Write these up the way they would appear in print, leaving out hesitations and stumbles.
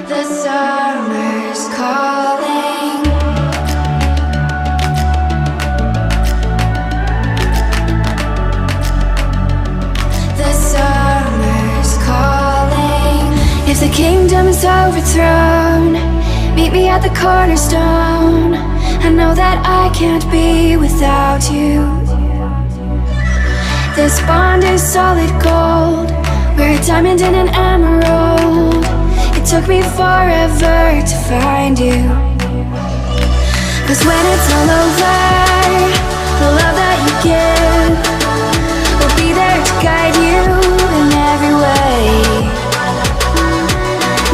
The summer's calling. The summer's calling. If the kingdom is overthrown, meet me at the cornerstone. I know that I can't be without you. This bond is solid gold. We're a diamond and an emerald. It took me forever to find you. 'Cause when it's all over, the love that you give will be there to guide you in every way.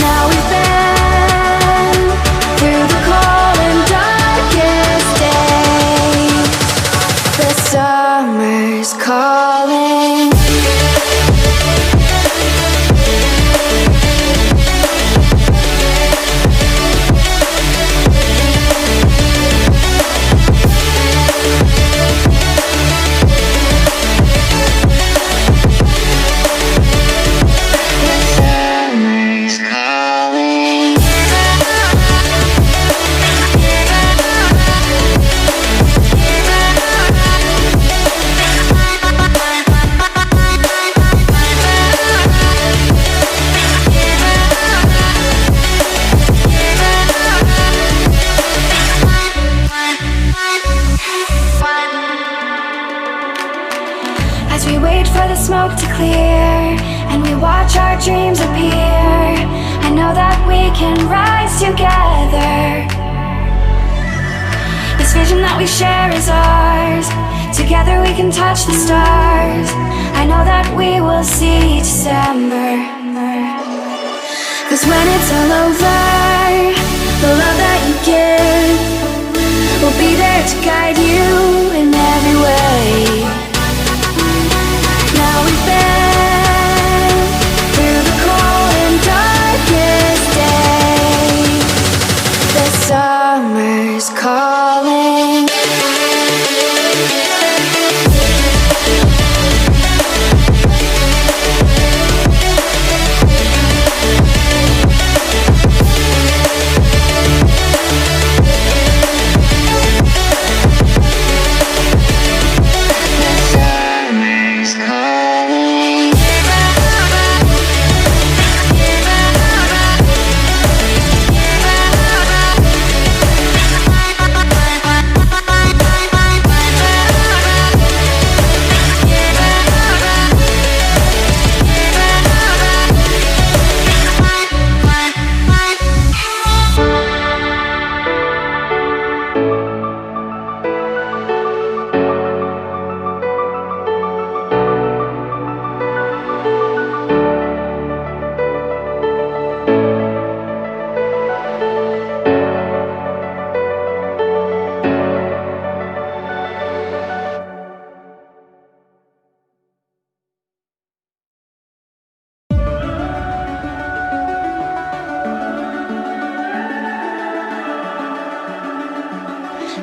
Now we've been through the cold and darkest days. The summer's calling. As we wait for the smoke to clear and we watch our dreams appear, I know that we can rise together. This vision that we share is ours. Together we can touch the stars. I know that we will see December. 'Cause when it's all over, the love that you give will be there to guide you in every way. Now we've been through the cold and darkest days. The summer's calling.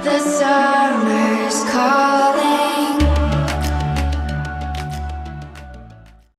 The summer's calling.